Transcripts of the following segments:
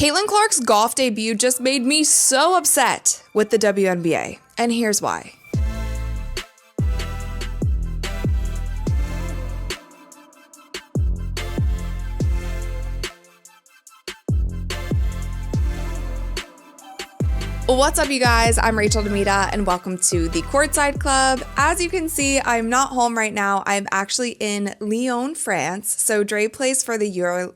Caitlin Clark's golf debut just made me so upset with the WNBA, and here's why. What's up, you guys? I'm Rachel DeMita, and welcome to the Courtside Club. As you can see, I'm not home right now. I'm actually in Lyon, France. So Dre plays for the Euro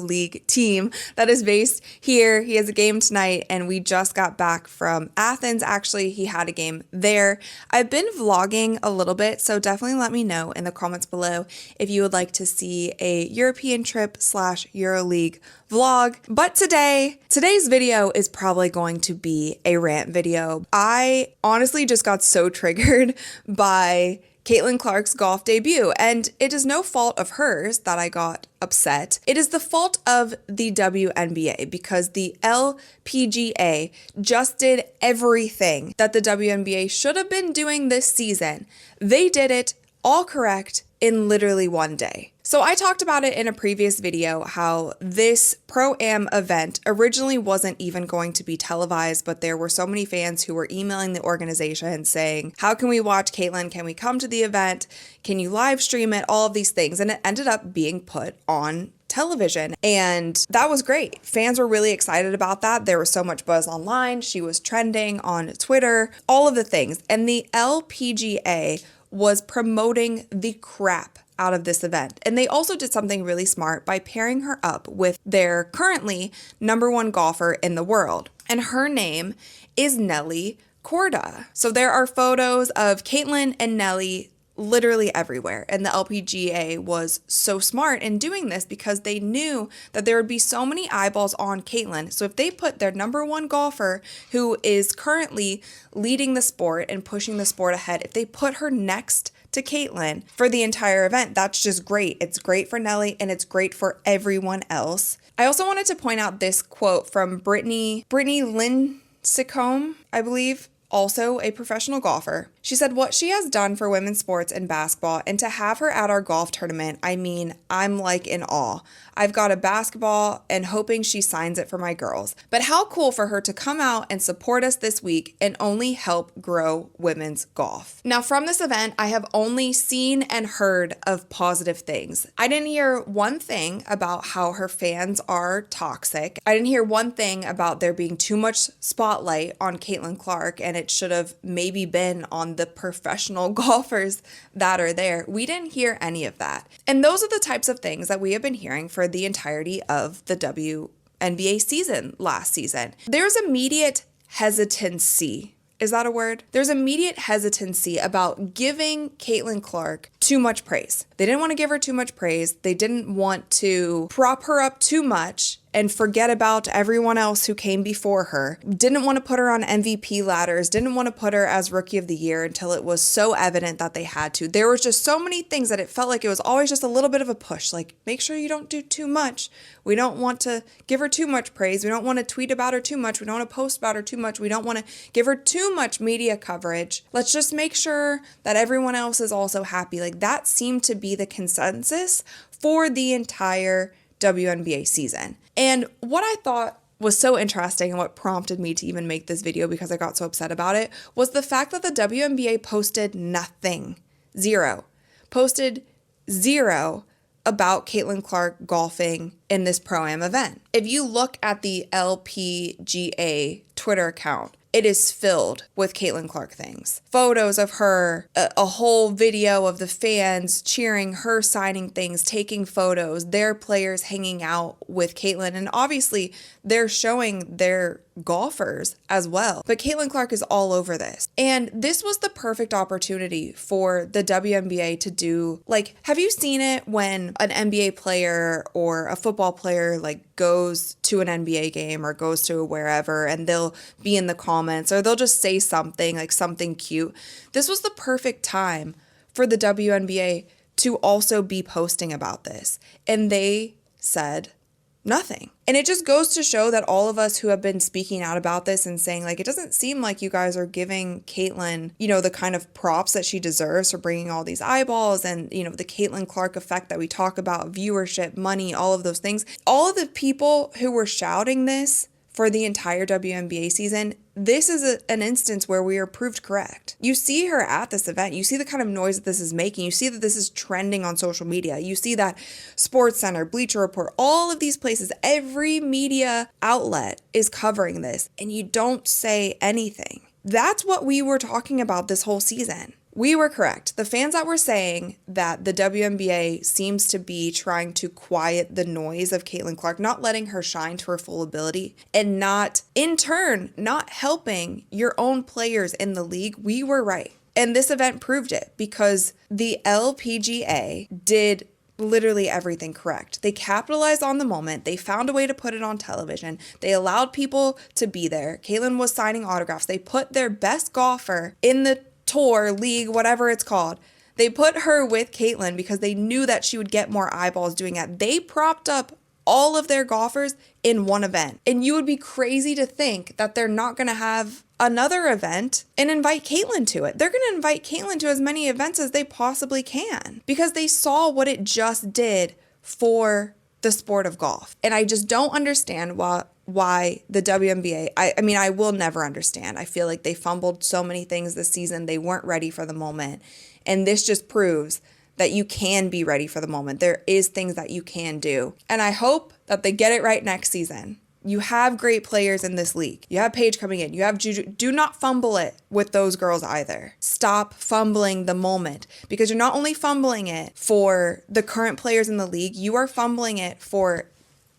League team that is based here. He has a game tonight, and we just got back from Athens. Actually, he had a game there. I've been vlogging a little bit, so definitely let me know in the comments below if you would like to see a European trip / Euro League vlog. But today's video is probably going to be a rant video. I honestly just got so triggered by Caitlin Clark's golf debut, and it is no fault of hers that I got upset. It is the fault of the WNBA because the LPGA just did everything that the WNBA should have been doing this season. They did it all correct in literally one day. So I talked about it in a previous video how this Pro-Am event originally wasn't even going to be televised, but there were so many fans who were emailing the organization saying, how can we watch Caitlin? Can we come to the event? Can you live stream it? All of these things. And it ended up being put on television, and that was great. Fans were really excited about that. There was so much buzz online. She was trending on Twitter, all of the things. And the LPGA was promoting the crap out of this event. And they also did something really smart by pairing her up with their currently #1 golfer in the world. And her name is Nelly Korda. So there are photos of Caitlin and Nelly literally everywhere. And the LPGA was so smart in doing this because they knew that there would be so many eyeballs on Caitlin. So if they put their #1 golfer, who is currently leading the sport and pushing the sport ahead, if they put her next to Caitlin for the entire event, that's just great. It's great for Nelly and it's great for everyone else. I also wanted to point out this quote from Brittany Lincecum, I believe, also a professional golfer. She said, "What she has done for women's sports and basketball, and to have her at our golf tournament, I mean, I'm like in awe. I've got a basketball and hoping she signs it for my girls. But how cool for her to come out and support us this week and only help grow women's golf." Now, from this event, I have only seen and heard of positive things. I didn't hear one thing about how her fans are toxic. I didn't hear one thing about there being too much spotlight on Caitlin Clark, and it should have maybe been on the professional golfers that are there. We didn't hear any of that. And those are the types of things that we have been hearing for the entirety of the WNBA season last season. There's immediate hesitancy. Is that a word? There's immediate hesitancy about giving Caitlin Clark too much praise. They didn't want to give her too much praise. They didn't want to prop her up too much and forget about everyone else who came before her. Didn't want to put her on MVP ladders. Didn't want to put her as Rookie of the Year until it was so evident that they had to. There was just so many things that it felt like it was always just a little bit of a push. Like, make sure you don't do too much. We don't want to give her too much praise. We don't want to tweet about her too much. We don't want to post about her too much. We don't want to give her too much media coverage. Let's just make sure that everyone else is also happy. Like, that seemed to be the consensus for the entire WNBA season. And what I thought was so interesting and what prompted me to even make this video because I got so upset about it was the fact that the WNBA posted nothing. Posted zero about Caitlin Clark golfing in this Pro-Am event. If you look at the LPGA Twitter account, it is filled with Caitlin Clark things. Photos of her, a whole video of the fans cheering her, signing things, taking photos, their players hanging out with Caitlin. And obviously they're showing their golfers as well. But Caitlin Clark is all over this. And this was the perfect opportunity for the WNBA to do, like, have you seen it when an NBA player or a football player like goes to an NBA game or goes to wherever and they'll be in the comments or they'll just say something like something cute. This was the perfect time for the WNBA to also be posting about this. And they said Nothing. And it just goes to show that all of us who have been speaking out about this and saying, like, it doesn't seem like you guys are giving Caitlyn, you know, the kind of props that she deserves for bringing all these eyeballs and, you know, the Caitlyn Clark effect that we talk about, viewership, money, all of those things. All of the people who were shouting this for the entire WNBA season, this is an instance where we are proved correct. You see her at this event. You see the kind of noise that this is making. You see that this is trending on social media. You see that SportsCenter, Bleacher Report, all of these places, every media outlet is covering this, and you don't say anything. That's what we were talking about this whole season. We were correct. The fans that were saying that the WNBA seems to be trying to quiet the noise of Caitlyn Clark, not letting her shine to her full ability, and not, in turn, not helping your own players in the league, we were right. And this event proved it because the LPGA did literally everything correct. They capitalized on the moment. They found a way to put it on television. They allowed people to be there. Caitlyn was signing autographs. They put their best golfer in the tour, league, whatever it's called. They put her with Caitlyn because they knew that she would get more eyeballs doing it. They propped up all of their golfers in one event. And you would be crazy to think that they're not going to have another event and invite Caitlyn to it. They're going to invite Caitlyn to as many events as they possibly can because they saw what it just did for the sport of golf. And I just don't understand why the WNBA, I mean, I will never understand. I feel like they fumbled so many things this season. They weren't ready for the moment. And this just proves that you can be ready for the moment. There is things that you can do. And I hope that they get it right next season. You have great players in this league. You have Paige coming in. You have Juju. Do not fumble it with those girls either. Stop fumbling the moment because you're not only fumbling it for the current players in the league, you are fumbling it for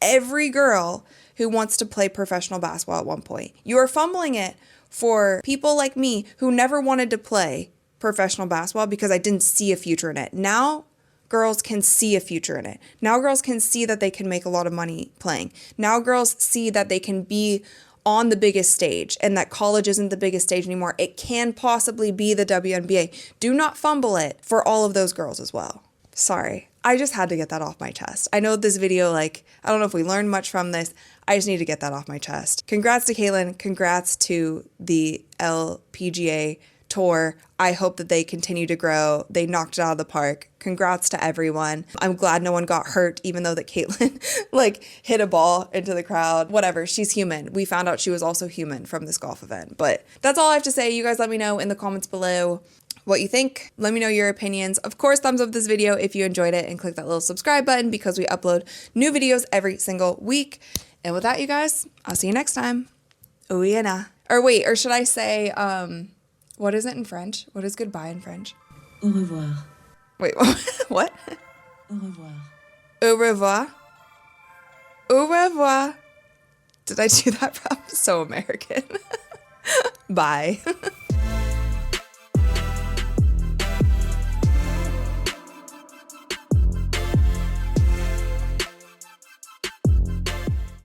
every girl who wants to play professional basketball at one point. You are fumbling it for people like me who never wanted to play professional basketball because I didn't see a future in it. Now girls can see a future in it. Now girls can see that they can make a lot of money playing. Now girls see that they can be on the biggest stage and that college isn't the biggest stage anymore. It can possibly be the WNBA. Do not fumble it for all of those girls as well. Sorry. I just had to get that off my chest. I know this video, like, I don't know if we learned much from this. I just need to get that off my chest. Congrats to Caitlyn. Congrats to the LPGA tour. I hope that they continue to grow. They knocked it out of the park. Congrats to everyone. I'm glad no one got hurt, even though that Caitlyn like hit a ball into the crowd. Whatever, she's human. We found out she was also human from this golf event. But that's all I have to say. You guys let me know in the comments below what you think. Let me know your opinions. Of course, thumbs up this video if you enjoyed it and click that little subscribe button because we upload new videos every single week. And with that, you guys, I'll see you next time. Oyena. Or wait, or should I say, what is it in French? What is goodbye in French? Au revoir. Wait, what? Au revoir. Au revoir. Au revoir. Did I do that wrong? So American. Bye.